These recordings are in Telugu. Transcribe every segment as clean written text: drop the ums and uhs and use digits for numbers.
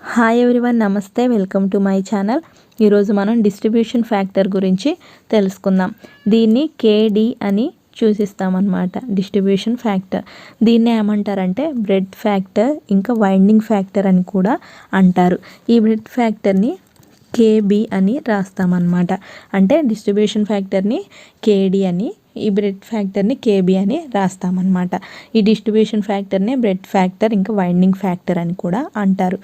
హాయ్ ఎవ్రీవన్, నమస్తే. Welcome to my channel. ఈరోజు మనం డిస్ట్రిబ్యూషన్ ఫ్యాక్టర్ గురించి తెలుసుకుందాం. దీన్ని కేడి అని చూసిస్తామన్నమాట. డిస్ట్రిబ్యూషన్ ఫ్యాక్టర్ దీన్ని ఏమంటారంటే బ్రెడ్త్ ఫ్యాక్టర్, ఇంకా వైండింగ్ ఫ్యాక్టర్ అని కూడా అంటారు. ఈ బ్రెడ్త్ ఫ్యాక్టర్ని కేబి అని రాస్తామన్నమాట. అంటే డిస్ట్రిబ్యూషన్ ఫ్యాక్టర్ని కేడి అని, ఈ బ్రెడ్త్ ఫ్యాక్టర్ని కేబి అని రాస్తామన్నమాట. ఈ డిస్ట్రిబ్యూషన్ ఫ్యాక్టర్ని బ్రెడ్త్ ఫ్యాక్టర్, ఇంకా వైండింగ్ ఫ్యాక్టర్ అని కూడా అంటారు.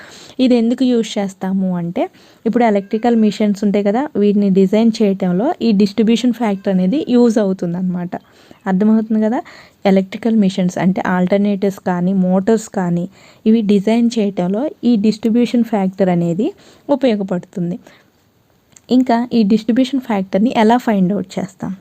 ఇది ఎందుకు యూజ్ చేస్తాము అంటే, ఇప్పుడు ఎలక్ట్రికల్ మిషన్స్ ఉంటాయి కదా, వీటిని డిజైన్ చేయటంలో ఈ డిస్ట్రిబ్యూషన్ ఫ్యాక్టర్ అనేది యూజ్ అవుతుంది అన్నమాట. అర్థమవుతుంది కదా. ఎలక్ట్రికల్ మిషన్స్ అంటే ఆల్టర్నేటర్స్ కానీ, మోటార్స్ కానీ, ఇవి డిజైన్ చేయటంలో ఈ డిస్ట్రిబ్యూషన్ ఫ్యాక్టర్ అనేది ఉపయోగపడుతుంది. ఇంకా ఈ డిస్ట్రిబ్యూషన్ ఫ్యాక్టర్ని ఎలా ఫైండ్ అవుట్ చేస్తాం?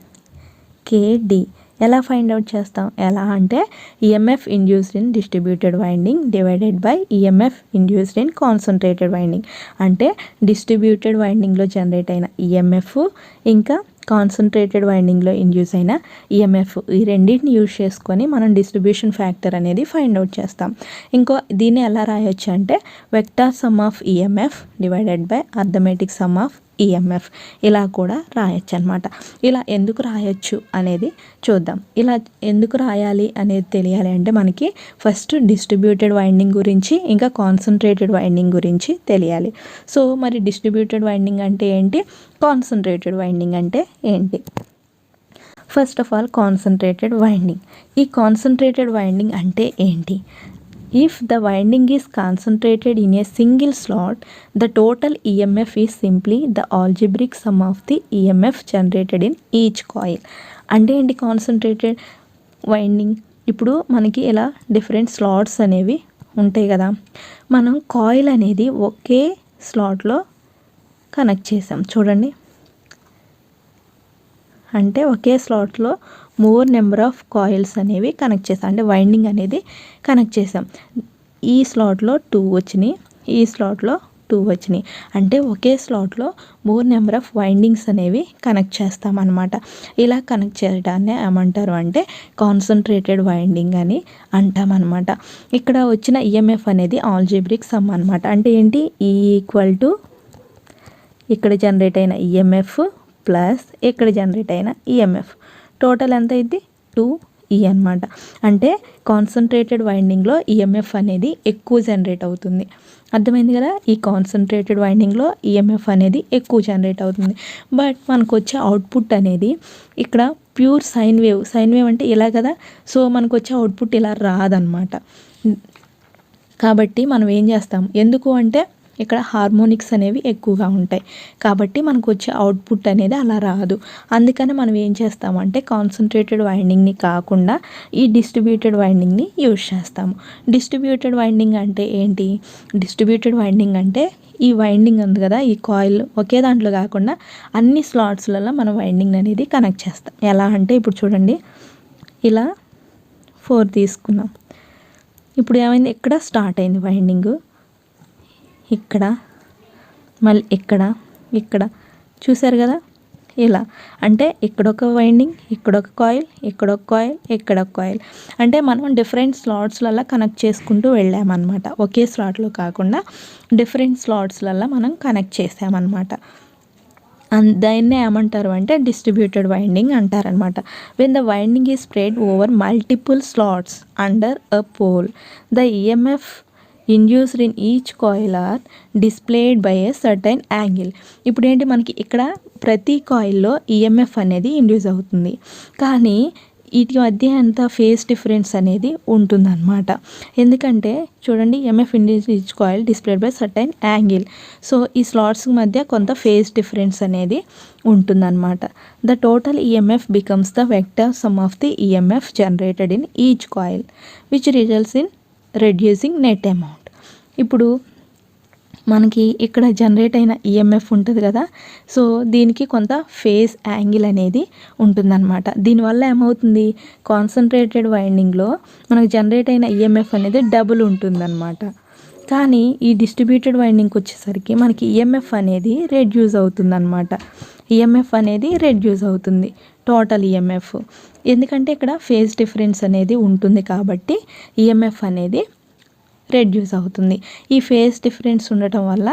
కేడి ఎలా ఫైండ్ అవుట్ చేస్తాం? ఎలా అంటే EMF induced in distributed winding divided by EMF induced in concentrated winding. అంటే డిస్ట్రిబ్యూటెడ్ వైండింగ్లో జనరేట్ అయిన ఈఎంఎఫ్, ఇంకా కాన్సన్ట్రేటెడ్ వైండింగ్లో ఇండ్యూస్ అయిన ఈఎంఎఫ్, ఈ రెండింటిని యూజ్ చేసుకొని మనం డిస్ట్రిబ్యూషన్ ఫ్యాక్టర్ అనేది ఫైండ్ అవుట్ చేస్తాం. దీన్ని ఎలా రాయొచ్చు అంటే vector some of EMF divided by arithmetic sum of EMF, ఇలా కూడా రాయొచ్చు అనమాట. ఇలా ఎందుకు రాయొచ్చు అనేది చూద్దాం. ఇలా ఎందుకు రాయాలి అనేది తెలియాలి అంటే మనకి ఫస్ట్ డిస్ట్రిబ్యూటెడ్ వైండింగ్ గురించి, ఇంకా కాన్సన్ట్రేటెడ్ వైండింగ్ గురించి తెలియాలి. సో మరి డిస్ట్రిబ్యూటెడ్ వైండింగ్ అంటే ఏంటి, కాన్సన్ట్రేటెడ్ వైండింగ్ అంటే ఏంటి? First of all concentrated winding. ఈ కాన్సన్ట్రేటెడ్ వైండింగ్ అంటే ఏంటి? If the winding is concentrated in a single slot, the total EMF is simply the algebraic sum of the EMF generated in each coil. అంటే ఏంటి కాన్సన్ట్రేటెడ్ వైండింగ్? ఇప్పుడు మనకి ఇలా డిఫరెంట్ స్లాట్స్ అనేవి ఉంటాయి కదా, మనం కాయిల్ అనేది ఒకే స్లాట్లో కనెక్ట్ చేసాం చూడండి. అంటే ఒకే స్లాట్లో మోర్ నెంబర్ ఆఫ్ కాయిల్స్ అనేవి కనెక్ట్ చేసాం, అంటే వైండింగ్ అనేది కనెక్ట్ చేసాం. ఈ స్లాట్లో 2 వచ్చినాయి, ఈ స్లాట్లో 2 వచ్చినాయి. అంటే ఒకే స్లాట్లో మోర్ నెంబర్ ఆఫ్ వైండింగ్స్ అనేవి కనెక్ట్ చేస్తామన్నమాట. ఇలా కనెక్ట్ చేయడాన్ని ఏమంటారు అంటే కాన్సన్ట్రేటెడ్ వైండింగ్ అని అంటామన్నమాట. ఇక్కడ వచ్చిన ఈఎంఎఫ్ అనేది ఆల్జీబ్రిక్ సమ్ అనమాట. అంటే ఏంటి, ఈ ఈక్వల్ టు ఇక్కడ జనరేట్ అయిన ఈఎంఎఫ్ ప్లస్ ఇక్కడ జనరేట్ అయిన ఈఎంఎఫ్, టోటల్ ఎంత అయింది 2E అనమాట. అంటే కాన్సన్ట్రేటెడ్ వైండింగ్లో ఈఎంఎఫ్ అనేది ఎక్కువ జనరేట్ అవుతుంది. అర్థమైంది కదా. ఈ కాన్సన్ట్రేటెడ్ వైండింగ్లో ఈఎంఎఫ్ అనేది ఎక్కువ జనరేట్ అవుతుంది. బట్ మనకు వచ్చే అవుట్పుట్ అనేది ఇక్కడ pure sine wave. Sine wave అంటే ఇలా కదా, సో మనకు వచ్చే అవుట్పుట్ ఇలా రాదనమాట. కాబట్టి మనం ఏం చేస్తాం, ఎందుకు అంటే ఇక్కడ హార్మోనిక్స్ అనేవి ఎక్కువగా ఉంటాయి కాబట్టి మనకు వచ్చే అవుట్పుట్ అనేది అలా రాదు. అందుకని మనం ఏం చేస్తామంటే కాన్సన్ట్రేటెడ్ వైండింగ్ని కాకుండా ఈ డిస్ట్రిబ్యూటెడ్ వైండింగ్ని యూజ్ చేస్తాము. డిస్ట్రిబ్యూటెడ్ వైండింగ్ అంటే ఏంటి? డిస్ట్రిబ్యూటెడ్ వైండింగ్ అంటే ఈ వైండింగ్ ఉంది కదా, ఈ కాయిల్ ఒకే దాంట్లో కాకుండా అన్ని స్లాట్స్లలో మనం వైండింగ్ అనేది కనెక్ట్ చేస్తాం. ఎలా అంటే ఇప్పుడు చూడండి, ఇలా 4 తీసుకున్నాం. ఇప్పుడు ఏమైంది, ఇక్కడ స్టార్ట్ అయింది వైండింగ్, ఇక్కడ మళ్ళీ ఇక్కడ చూసారు కదా. ఇలా అంటే ఇక్కడొక వైండింగ్, ఇక్కడొక కాయిల్, ఇక్కడొక కాయిల్, ఇక్కడొక కాయిల్. అంటే మనం డిఫరెంట్ స్లాట్స్లలో కనెక్ట్ చేసుకుంటూ వెళ్ళామన్నమాట. ఒకే స్లాట్లో కాకుండా డిఫరెంట్ స్లాట్స్లలో మనం కనెక్ట్ చేసామన్నమాట. దాన్నే ఏమంటారు అంటే డిస్ట్రిబ్యూటెడ్ వైండింగ్ అంటారనమాట. When the winding is spread over multiple slots under a pole, the EMF induced in each coil are displaced by a certain angle. ఇప్పుడు ఏంటి, మనకి ఇక్కడ ప్రతి కాయిల్లో ఈఎంఎఫ్ అనేది ఇండ్యూస్ అవుతుంది, కానీ వీటి మధ్య ఎంత ఫేజ్ డిఫరెన్స్ అనేది ఉంటుందన్నమాట. ఎందుకంటే చూడండి, EMF induce each coil displayed by certain angle. So ఈ స్లాట్స్ మధ్య కొంత ఫేజ్ డిఫరెన్స్ అనేది ఉంటుందన్నమాట. The total EMF becomes the vector sum of the EMF generated in each coil which results in reducing net amount. ఇప్పుడు మనకి ఇక్కడ జనరేట్ అయిన ఈఎంఎఫ్ ఉంటుంది కదా, సో దీనికి కొంత ఫేజ్ యాంగిల్ అనేది ఉంటుందన్నమాట. దీనివల్ల ఏమవుతుంది, కాన్సన్ట్రేటెడ్ వైండింగ్లో మనకు జనరేట్ అయిన ఈఎంఎఫ్ అనేది డబుల్ ఉంటుందన్నమాట. కానీ ఈ డిస్ట్రిబ్యూటెడ్ వైండింగ్కి వచ్చేసరికి మనకి ఈఎంఎఫ్ అనేది రెడ్యూస్ అవుతుందన్నమాట. ఈఎంఎఫ్ అనేది రెడ్యూస్ అవుతుంది, టోటల్ ఈఎంఎఫ్. ఎందుకంటే ఇక్కడ ఫేజ్ డిఫరెన్స్ అనేది ఉంటుంది కాబట్టి ఈఎంఎఫ్ అనేది రెడ్యూస్ అవుతుంది. ఈ ఫేజ్ డిఫరెన్స్ ఉండటం వల్ల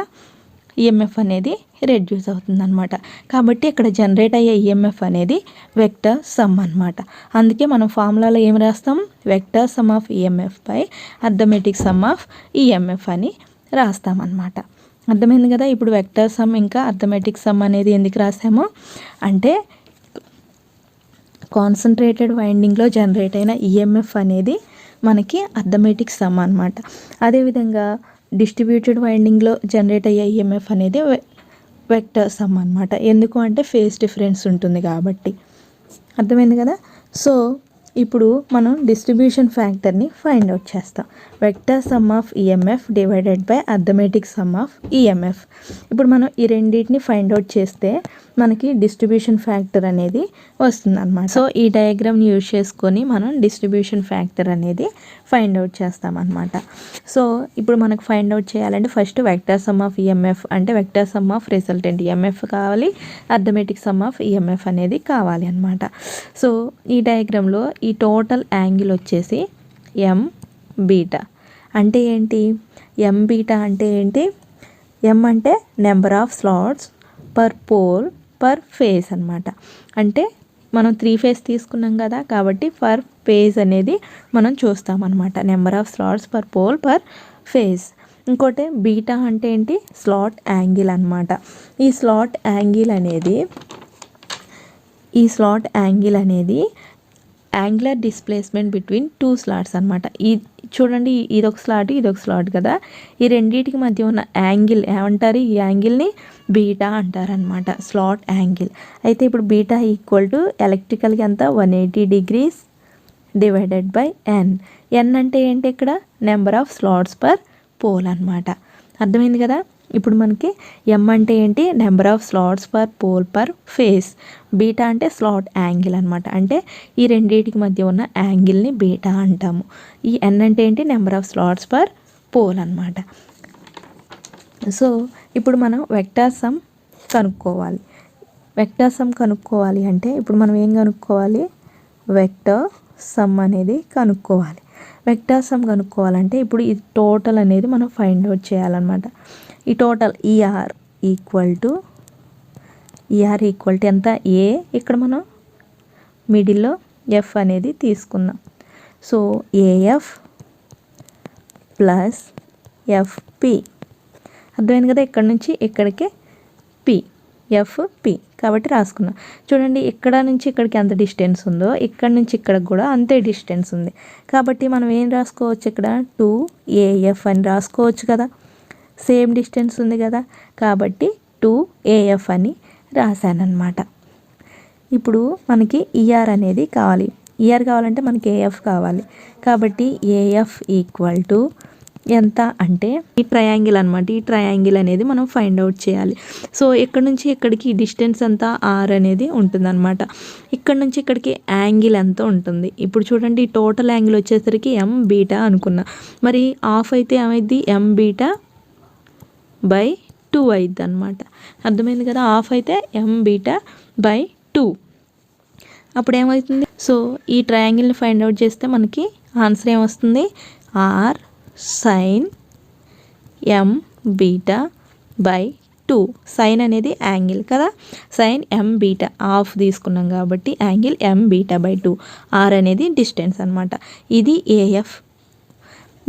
ఈఎంఎఫ్ అనేది రెడ్యూస్ అవుతుంది అనమాట. కాబట్టి ఇక్కడ జనరేట్ అయ్యే ఈఎంఎఫ్ అనేది వెక్టర్ సమ్ అనమాట. అందుకే మనం ఫార్ములాలో ఏం రాస్తాం, vector sum of EMF by arithmetic sum of EMF అని రాస్తామన్నమాట. అర్థమైంది కదా. ఇప్పుడు వెక్టర్ సమ్ ఇంకా అర్థమెటిక్ సమ్ అనేది ఎందుకు రాసామో అంటే కాన్సన్ట్రేటెడ్ వైండింగ్లో జనరేట్ అయిన ఈఎంఎఫ్ అనేది మనకి అర్థమెటిక్ సమ్ అనమాట. అదేవిధంగా డిస్ట్రిబ్యూటెడ్ వైండింగ్లో జనరేట్ అయ్యే ఈఎంఎఫ్ అనేది వెక్టర్ సమ్ అనమాట. ఎందుకు అంటే ఫేజ్ డిఫరెన్స్ ఉంటుంది కాబట్టి. అర్థమైంది కదా. సో ఇప్పుడు మనం డిస్ట్రిబ్యూషన్ ఫ్యాక్టర్ని ఫైండ్ అవుట్ చేస్తాం. Vector sum of EMF divided by arithmetic sum of EMF. ఇప్పుడు మనం ఈ రెండింటిని ఫైండ్ అవుట్ చేస్తే మనకి డిస్ట్రిబ్యూషన్ ఫ్యాక్టర్ అనేది వస్తుంది అనమాట. సో ఈ డయాగ్రామ్ని యూజ్ చేసుకొని మనం డిస్ట్రిబ్యూషన్ ఫ్యాక్టర్ అనేది ఫైండ్ అవుట్ చేస్తామన్నమాట. సో ఇప్పుడు మనకు ఫైండ్ అవుట్ చేయాలంటే first vector sum of EMF అంటే vector sum of resultant EMF కావాలి, అర్థమెటిక్ సమ్ ఆఫ్ ఈఎంఎఫ్ అనేది కావాలి అనమాట. సో ఈ డయాగ్రామ్లో ఈ టోటల్ యాంగిల్ వచ్చేసి ఎం బీటా. అంటే ఏంటి, ఎం బీటా అంటే ఏంటి, ఎం అంటే number of slots per pole per phase అనమాట. అంటే మనం 3 ఫేజ్ తీసుకున్నాం కదా, కాబట్టి పర్ ఫేజ్ అనేది మనం చూస్తామన్నమాట. Number of slots per pole per phase. ఇంకోటి బీటా అంటే ఏంటి, స్లాట్ యాంగిల్ అనమాట. ఈ స్లాట్ యాంగిల్ అనేది యాంగులర్ డిస్ప్లేస్మెంట్ బిట్వీన్ 2 స్లాట్స్ అనమాట. ఈ చూడండి, ఇదొక స్లాట్ కదా, ఈ రెండింటికి మధ్య ఉన్న యాంగిల్ ఏమంటారు, ఈ యాంగిల్ని బీటా అంటారనమాట, స్లాట్ యాంగిల్. అయితే ఇప్పుడు బీటా ఈక్వల్ టు ఎలక్ట్రికల్కి ఎంత 180 degrees divided by N. N అంటే ఏంటి, ఇక్కడ number of slots per pole అనమాట. అర్థమైంది కదా. ఇప్పుడు మనకి ఎం అంటే ఏంటి, number of slots per pole per phase. Beta అంటే స్లాట్ యాంగిల్ అనమాట. అంటే ఈ రెండింటికి మధ్య ఉన్న యాంగిల్ని బీటా అంటాము. ఈ ఎన్ అంటే ఏంటి, number of slots per pole అనమాట. సో ఇప్పుడు మనం వెక్టర్ సమ్ కనుక్కోవాలి. వెక్టర్ సమ్ కనుక్కోవాలి అంటే ఇప్పుడు మనం ఏం కనుక్కోవాలి, వెక్టర్ సమ్ అనేది కనుక్కోవాలి. వెక్టర్ సమ్ కనుక్కోవాలంటే ఇప్పుడు ఈ టోటల్ అనేది మనం ఫైండ్ అవుట్ చేయాలన్నమాట. ఈ టోటల్ ఈఆర్ ఈక్వల్ టు ఎంత, ఏ, ఇక్కడ మనం మిడిల్లో ఎఫ్ అనేది తీసుకుందాం. So AF plus FP. అర్థమైంది కదా. ఇక్కడ నుంచి ఇక్కడికి పి, ఎఫ్పి కాబట్టి రాసుకున్నాం. చూడండి, ఇక్కడ నుంచి ఇక్కడికి ఎంత డిస్టెన్స్ ఉందో ఇక్కడ నుంచి ఇక్కడికి కూడా అంతే డిస్టెన్స్ ఉంది. కాబట్టి మనం ఏం రాసుకోవచ్చు, ఇక్కడ 2AF అని రాసుకోవచ్చు కదా, సేమ్ డిస్టెన్స్ ఉంది కదా, కాబట్టి 2AF అని రాశానన్నమాట. ఇప్పుడు మనకి ఈఆర్ అనేది కావాలి. ఈఆర్ కావాలంటే మనకి ఏఎఫ్ కావాలి. కాబట్టి ఏఎఫ్ ఈక్వల్ టు ఎంత అంటే ఈ ట్రయాంగిల్ అనమాట. ఈ ట్రయాంగిల్ అనేది మనం ఫైండ్ అవుట్ చేయాలి. సో ఇక్కడ నుంచి ఇక్కడికి డిస్టెన్స్ అంతా ఆర్ అనేది ఉంటుందన్నమాట. ఇక్కడ నుంచి ఇక్కడికి యాంగిల్ ఎంత ఉంటుంది, ఇప్పుడు చూడండి, టోటల్ యాంగిల్ వచ్చేసరికి ఎం బీటా అనుకున్నా. మరి ఆఫ్ అయితే ఏమైంది, ఎం బీటా బై 2 అయిద్ది అనమాట. అర్థమైంది కదా. ఆఫ్ అయితే ఎం బీటా బై 2. అప్పుడు ఏమవుతుంది, సో ఈ ట్రయాంగిల్ని ఫైండ్ అవుట్ చేస్తే మనకి ఆన్సర్ ఏమొస్తుంది, R sine M beta by 2. Sine అనేది యాంగిల్ కదా, సైన్ ఎం బీటా ఆఫ్ తీసుకున్నాం కాబట్టి angle M beta by 2. R అనేది డిస్టెన్స్ అనమాట. ఇది ఏఎఫ్.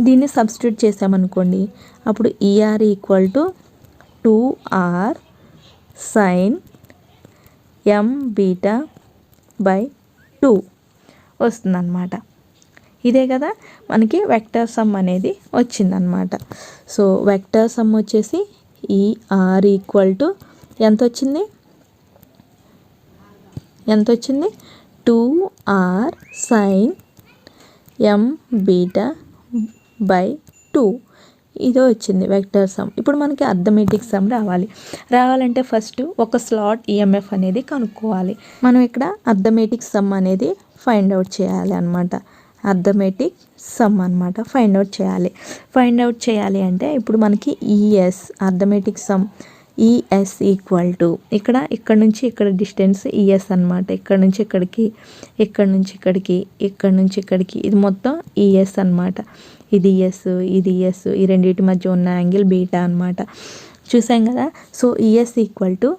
దీన్ని సబ్స్టిట్యూట్ చేసామనుకోండి, అప్పుడు ER equal to 2R sine M beta by 2 వస్తుందన్నమాట. ఇదే కదా మనకి వెక్టర్ సమ్ అనేది వచ్చిందనమాట. సో వెక్టర్ సమ్ వచ్చేసి ఈఆర్ ఈక్వల్ టు ఎంత వచ్చింది 2R sine M beta by 2. ఇదో వచ్చింది వెక్టర్ సమ్. ఇప్పుడు మనకి అర్థమెటిక్ సమ్ రావాలంటే ఫస్ట్ ఒక స్లాట్ ఈఎంఎఫ్ అనేది కనుక్కోవాలి. మనం ఇక్కడ అర్థమెటిక్ సమ్ అనేది ఫైండ్ అవుట్ చేయాలి అనమాట. అర్థమెటిక్ సమ్ అనమాట ఫైండ్ అవుట్ చేయాలి అంటే ఇప్పుడు మనకి ES arithmetic sum ES equal to ఇక్కడ నుంచి ఇక్కడ డిస్టెన్స్ ఈఎస్ అనమాట. ఇక్కడ నుంచి ఇక్కడికి, ఇక్కడ నుంచి ఇక్కడికి, ఇక్కడ నుంచి ఇక్కడికి, ఇది మొత్తం ఈఎస్ అనమాట. ఇది ఎస్, ఇది ఎస్, ఈ రెండింటి మధ్య ఉన్న యాంగిల్ బీటా అనమాట. చూసాం కదా. So ES equal to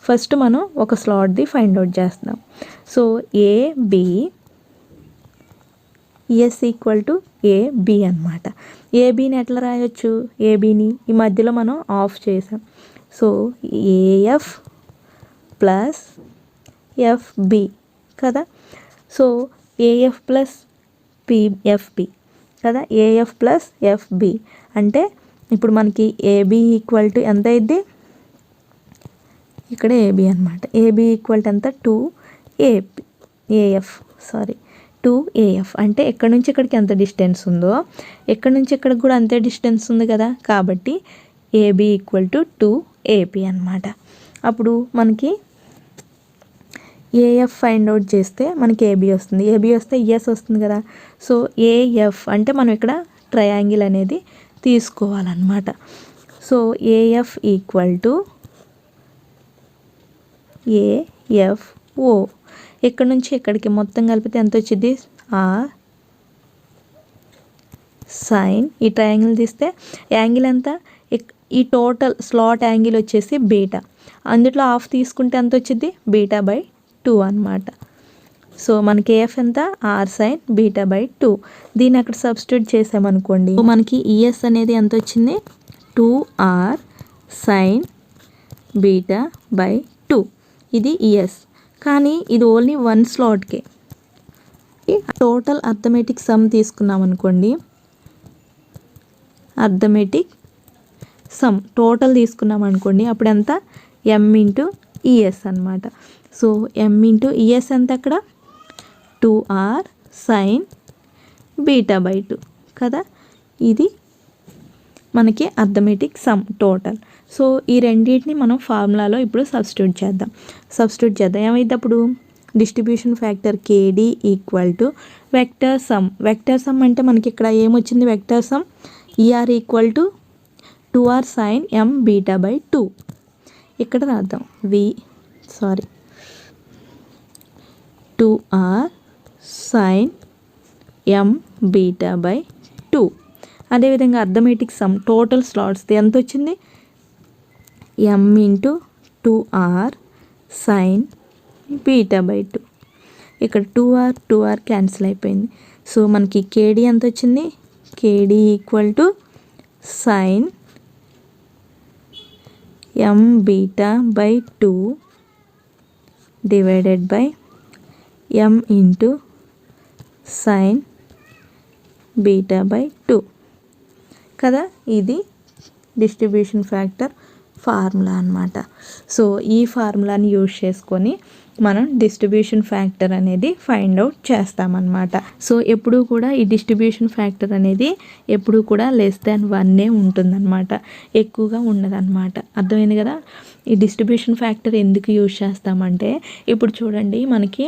first మనం ఒక స్లాట్ది ఫైండ్ అవుట్ చేస్తాం. So AB ES equal to AB అనమాట. ఏబీని ఎట్లా రాయొచ్చు? ఏబీని ఈ మధ్యలో మనం ఆఫ్ చేసాం. సో ఏఎఫ్ ప్లస్ ఎఫ్బి కదా. సో ఏఎఫ్ ప్లస్ ఎఫ్బి కదా. ఏఎఫ్ ప్లస్ ఎఫ్బి అంటే ఇప్పుడు మనకి ఏబి ఈక్వల్ టు ఎంత అయింది? ఇక్కడ ఏబి అనమాట. ఏబి ఈక్వల్ టు ఎంత? 2ఏఎఫ్ అంటే ఎక్కడి నుంచి ఇక్కడికి ఎంత డిస్టెన్స్ ఉందో ఎక్కడి నుంచి ఇక్కడికి కూడా అంతే డిస్టెన్స్ ఉంది కదా. కాబట్టి ఏబి ఈక్వల్ టు 2AP అనమాట. అప్పుడు మనకి ఏఎఫ్ ఫైండ్ అవుట్ చేస్తే మనకి ఏబి వస్తుంది. ఏబి వస్తే ఈఎస్ వస్తుంది కదా. సో ఏఎఫ్ అంటే మనం ఇక్కడ ట్రయాంగిల్ అనేది తీసుకోవాలన్నమాట. So AF equal to AFO. ఇక్కడ నుంచి ఇక్కడికి మొత్తం కలిపితే ఎంత వచ్చింది? R sine. ఈ ట్రయాంగిల్ తీస్తే యాంగిల్ ఎంత? ఈ టోటల్ స్లాట్ యాంగిల్ వచ్చేసి బీటా. అందులో హాఫ్ తీసుకుంటే ఎంత వచ్చింది? β/2 అనమాట. సో మనకి ఏఎఫ్ ఎంత? R sine β/2. దీన్ని అక్కడ సబ్స్టిట్యూట్ చేసామనుకోండి, మనకి ఈఎస్ అనేది ఎంత వచ్చింది? 2R sign β/2. ఇది ఈఎస్. కానీ ఇది ఓన్లీ వన్ స్లాట్కే. టోటల్ అర్థమెటిక్ సమ్ తీసుకున్నాం అనుకోండి, అర్థమెటిక్ సమ్ టోటల్ తీసుకున్నాం అనుకోండి, అప్పుడు ఎంత? m/ES అనమాట. సో m/ES ఎంత అక్కడ? 2R సైన్ β/2 కదా. ఇది మనకి అర్థమెటిక్ సమ్ టోటల్. సో ఈ రెండింటిని మనం ఫార్ములాలో ఇప్పుడు సబ్స్టిట్యూట్ చేద్దాం. ఏమైంది అప్పుడు? Distribution factor KD equal to vector sum అంటే మనకి ఇక్కడ ఏమొచ్చింది? Vector sum ER equal to 2R sine m β/2. ఇక్కడ రాద్దాం 2R సైన్ m β/2. అదేవిధంగా అర్థమెటిక్ సమ్ టోటల్ స్లాట్స్ది ఎంత వచ్చింది? m/2R sign β/2. ఇక్కడ 2R క్యాన్సిల్ అయిపోయింది. సో మనకి KD ఎంత వచ్చింది? KD equal to sine m β/2 divided by m into sine β/2 కదా. ఇది డిస్ట్రిబ్యూషన్ ఫ్యాక్టర్ ఫార్ములా అనమాట. సో ఈ ఫార్ములాని యూజ్ చేసుకొని మనం డిస్ట్రిబ్యూషన్ ఫ్యాక్టర్ అనేది ఫైండ్ అవుట్ చేస్తామన్నమాట. సో ఎప్పుడూ కూడా ఈ డిస్ట్రిబ్యూషన్ ఫ్యాక్టర్ అనేది ఎప్పుడూ కూడా <1 ఉంటుందన్నమాట, ఎక్కువగా ఉండదన్నమాట. అర్థమైంది కదా. ఈ డిస్ట్రిబ్యూషన్ ఫ్యాక్టర్ ఎందుకు యూజ్ చేస్తామంటే, ఇప్పుడు చూడండి మనకి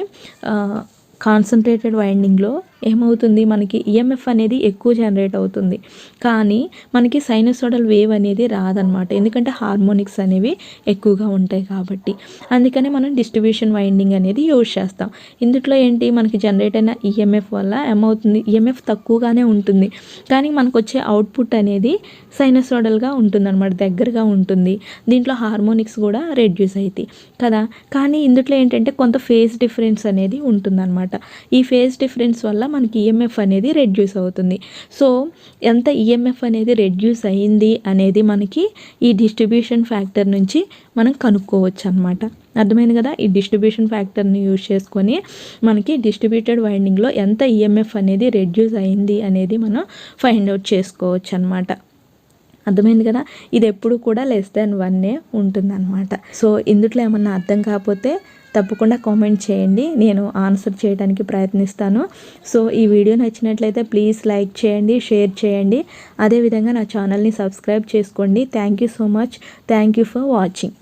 కాన్సన్ట్రేటెడ్ వైండింగ్లో ఏమవుతుంది? మనకి ఈఎంఎఫ్ అనేది ఎక్కువ జనరేట్ అవుతుంది, కానీ మనకి సైనసోడల్ వేవ్ అనేది రాదనమాట. ఎందుకంటే హార్మోనిక్స్ అనేవి ఎక్కువగా ఉంటాయి కాబట్టి. అందుకని మనం డిస్ట్రిబ్యూషన్ వైండింగ్ అనేది యూజ్ చేస్తాం. ఇందులో ఏంటి? మనకి జనరేట్ అయిన ఈఎంఎఫ్ వల్ల ఏమవుతుంది? ఈఎంఎఫ్ తక్కువగానే ఉంటుంది, కానీ మనకు వచ్చే అవుట్పుట్ అనేది సైనసోడల్గా ఉంటుందన్నమాట, దగ్గరగా ఉంటుంది. దీంట్లో హార్మోనిక్స్ కూడా రెడ్యూస్ అవుతాయి కదా. కానీ ఇందులో ఏంటంటే కొంత ఫేజ్ డిఫరెన్స్ అనేది ఉంటుందన్నమాట. ఈ ఫేజ్ డిఫరెన్స్ వల్ల మనకి ఈఎంఎఫ్ అనేది రెడ్యూస్ అవుతుంది. సో ఎంత ఈఎంఎఫ్ అనేది రెడ్యూస్ అయ్యింది అనేది మనకి ఈ డిస్ట్రిబ్యూషన్ ఫ్యాక్టర్ నుంచి మనం కనుక్కోవచ్చు అనమాట. అర్థమైంది కదా. ఈ డిస్ట్రిబ్యూషన్ ఫ్యాక్టర్ని యూజ్ చేసుకొని మనకి డిస్ట్రిబ్యూటెడ్ వైండింగ్లో ఎంత ఈఎంఎఫ్ అనేది రెడ్యూస్ అయ్యింది అనేది మనం ఫైండ్ అవుట్ చేసుకోవచ్చు అనమాట. అర్థమైంది కదా. ఇది ఎప్పుడు కూడా <1 ఉంటుందన్నమాట. సో ఇందులో ఏమన్నా అర్థం కాకపోతే తప్పకుండా కామెంట్ చేయండి, నేను ఆన్సర్ చేయడానికి ప్రయత్నిస్తాను. సో ఈ వీడియో నచ్చినట్లయితే ప్లీజ్ లైక్ చేయండి, షేర్ చేయండి. అదేవిధంగా నా ఛానల్ని సబ్స్క్రైబ్ చేసుకోండి. Thank you so much. Thank you for watching.